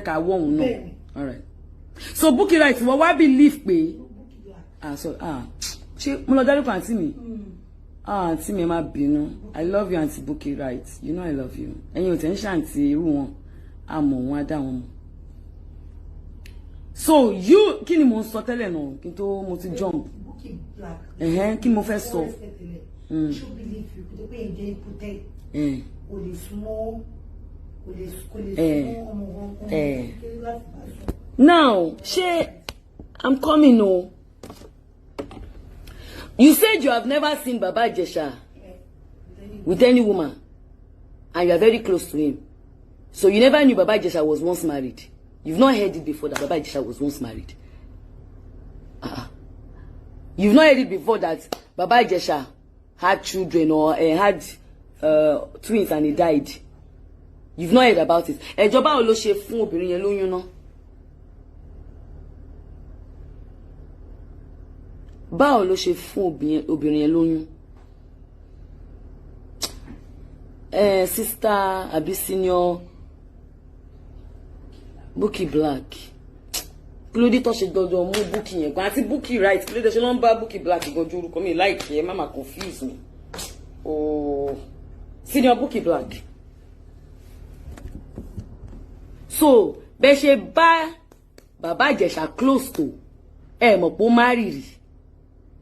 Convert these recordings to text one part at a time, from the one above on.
ká wọ́n náà. All right. So Bukky right, what believe pé ṣé mo lọ dárúkọ àǹtí mi. Àǹtí mi má bínú. I love you, Auntie Bukky, right? You know I love you. Ẹ̀yin ò tẹ́ ń ṣàǹtí irú wọn. Àmọ́ wọn á dá wọn mọ̀. So you kí ni mo ń sọ tẹ́lẹ̀ náà kí n tó mo ti jump. Kí mo fẹ́ sọ. Now, I'm coming no. You said you have never seen Baba Ijesha with any woman, and you are very close to him. So you never knew Baba Ijesha was once married. You've not heard it before that Baba Ijesha was once married. You've not heard it before that Baba Ijesha had children or had twins and he died. You've not heard about it. Ẹjọba ò lọ ṣe fún obìnrin yẹn lóyún ná. Báwo ló ṣe fún obìnrin yẹn lóyún? Sister àbí senior Bukky Black. Kí ló dé tó ṣe dodo mú Bukky yẹn gan àti Bukky right. Kí ló dé ṣe ló ń bá Bukky Black gan ju orúkọ mi like ẹ má confuse me. Oh, senior Bukky Black. So, bẹ́ ṣe bá Baba Ijesha close to mọ̀ pé ó marry.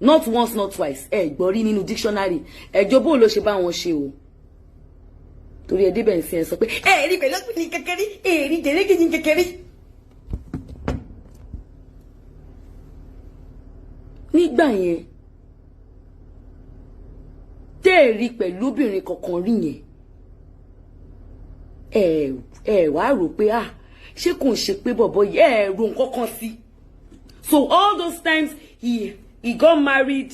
Not once, not twice. Gbọ́ rí nínú dictionary. Ẹjọ́ ló ṣe bá wọn ṣe o. Torí ẹ débẹ̀ ńsìn sọ pé rí pẹ̀lú ọkùnrin kékeré, rí jẹrẹgẹjì kékeré. Nígbà yẹn tẹ́ rí pẹ̀lú obìnrin kankan rí yẹn. Wá rò pé ṣé kò ń ṣe pé bọ̀bọ̀ yẹ ro nǹkan kan sí. So all those times he got married,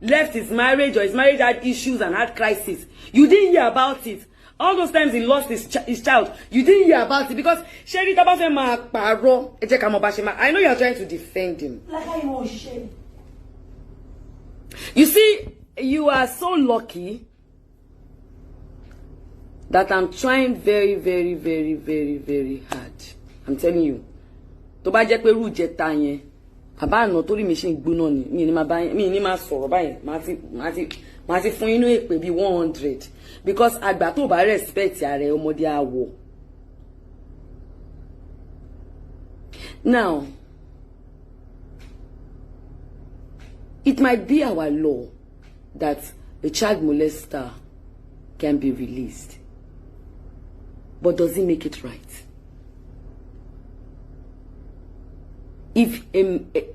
left his marriage, or his marriage had issues and had crisis. You didn't hear about it. All those times he lost his child, you didn't hear about it because Sherry Tabafe ma paro. I know you are trying to defend him. You see, you are so lucky that I'm trying very, very, very, very, very hard. I'm telling you. Tó bá jẹ́ pé ru jeta yẹn. Bàbá àná torí mi ṣe ń gbóná ni. Mi ní máa sọ̀rọ̀ báyìí. Màá ti fún inú èpè bí 100 because àgbà tó bá respect ààrẹ ọmọdé àwọ̀. Now, it might be our law that a child molester can be released. But does it make it right?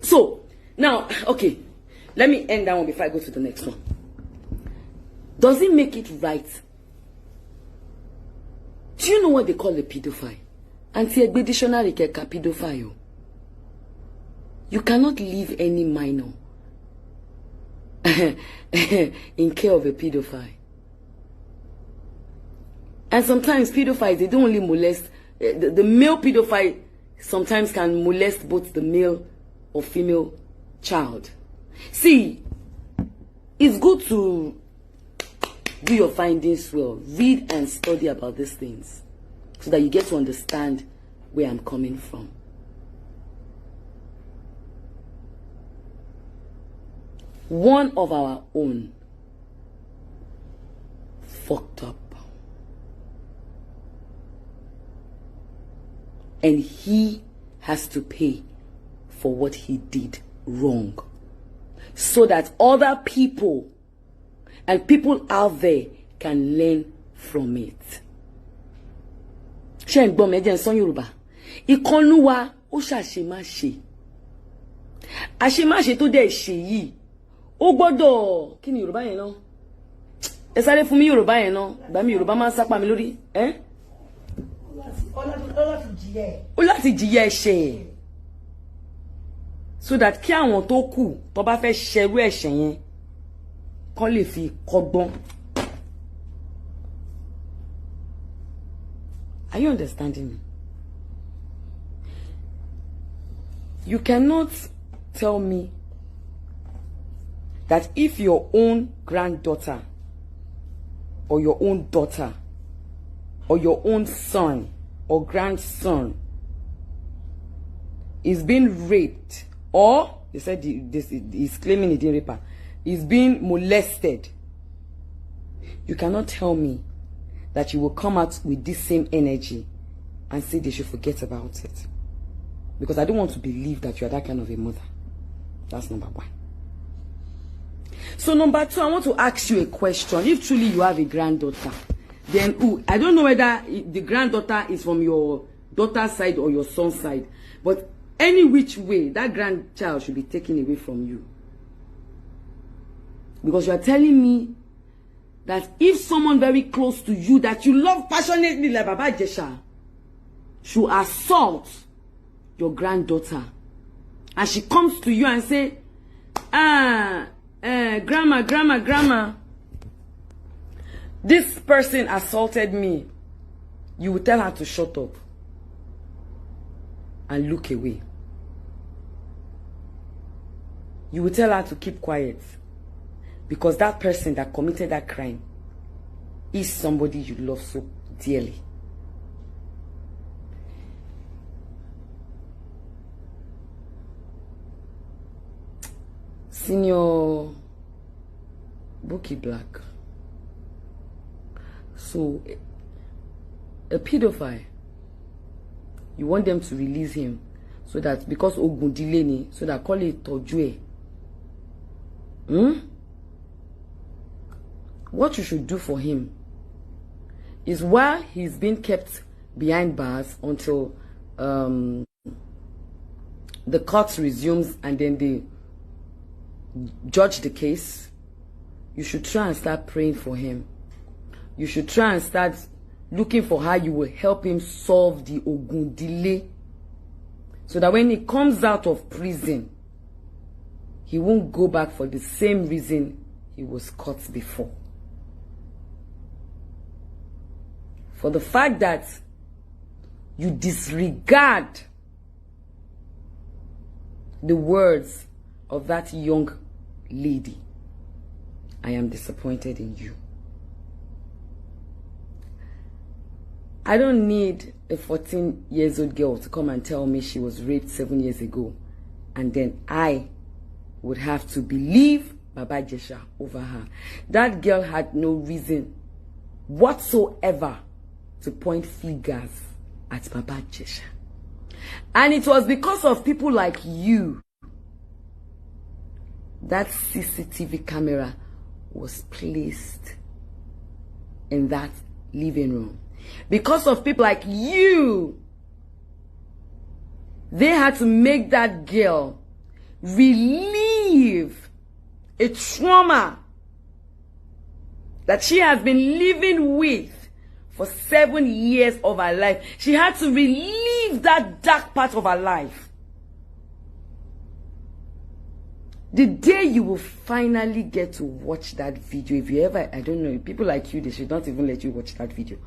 So now, okay, let me end that one before I go to the next one. Does it make it right? Do you know what they call a pedophile? Anti-Egbe dictionary keka pedophile. You cannot leave any minor in care of a pedophile. And sometimes pedophiles, they don't only molest, the male pedophile sometimes can molest both the male or female child. See, it's good to do your findings well. Read and study about these things so that you get to understand where I'm coming from. One of our own fucked up. And he has to pay for what he did wrong. So that other people and people out there can learn from it. Ṣé ń gbọ́ mi jẹ́ ń sọ Yorùbá. Ìkànnú wa ó ṣàṣemáṣe. Àṣemáṣe tó dẹ̀ ṣe yìí. Ó gbọ́dọ̀ kí ni Yorùbá yẹn náà? Ẹ sáré fún mi Yorùbá yẹn náà. Ìgbà mi Yorùbá máa ń sápá mi lórí. Ó láti jìyà ẹ̀ṣẹ̀. So that kí àwọn tó kù tó bá fẹ́ ṣerú ẹ̀ṣẹ̀ yẹn kán lè fi kọ́gbọ́n. Are you understanding me? You cannot tell me that if your own granddaughter or your own daughter or your own son or grandson is being raped, or they said he's claiming he didn't rape her, is being molested, you cannot tell me that you will come out with this same energy and say they should forget about it. Because I don't want to believe that you are that kind of a mother. That's number one. So number two, I want to ask you a question. If truly you have a granddaughter, then I don't know whether the granddaughter is from your daughter's side or your son's side, but any which way, that grandchild should be taken away from you. Because you are telling me that if someone very close to you that you love passionately like Baba Jesha should assault your granddaughter, and she comes to you and say, grandma, this person assaulted me, you will tell her to shut up and look away. You will tell her to keep quiet, because that person that committed that crime is somebody you love so dearly. Senior Bukky Black. So, a pedophile, you want them to release him so that, because Ogun Dileni, so that call it Tojue. What you should do for him is, while he's being kept behind bars until the court resumes and then they judge the case, you should try and start praying for him. You should try and start looking for how you will help him solve the Ogun delay, so that when he comes out of prison, he won't go back for the same reason he was caught before. For the fact that you disregard the words of that young lady, I am disappointed in you. I don't need a 14-year-old girl to come and tell me she was raped 7 years ago, and then I would have to believe Baba Jesha over her. That girl had no reason whatsoever to point fingers at Baba Jesha. And it was because of people like you that CCTV camera was placed in that living room. Because of people like you, they had to make that girl relieve a trauma that she has been living with for 7 years of her life. She had to relieve that dark part of her life. The day you will finally get to watch that video, if you ever, I don't know, people like you, they should not even let you watch that video.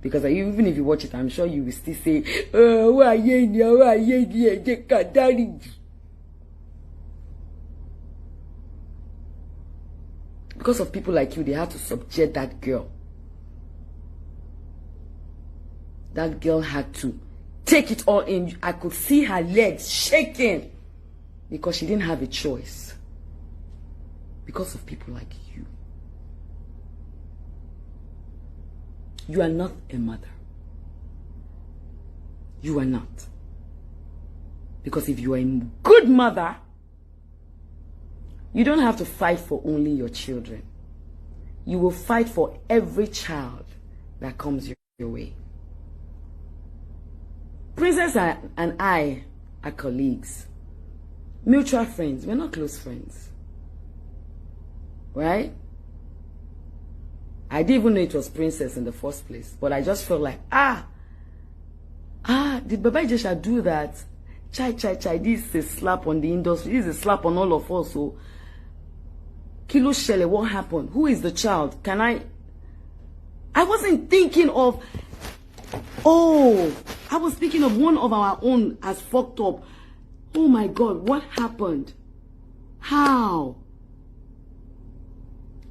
Because even if you watch it, I'm sure you will still say, because of people like you, they had to subject that girl. That girl had to take it all in. I could see her legs shaking because she didn't have a choice. Because of people like you. You are not a mother. You are not. Because if you are a good mother, you don't have to fight for only your children. You will fight for every child that comes your way. Princess and I are colleagues. Mutual friends. We're not close friends. Right? I didn't even know it was Princess in the first place. But I just felt like, did Baba Jesha do that? Chai. This is a slap on the industry. This is a slap on all of us. So, Kilo Shele, what happened? Who is the child? I wasn't thinking of, I was thinking of one of our own as fucked up. Oh my God, what happened? How?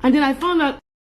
And then I found out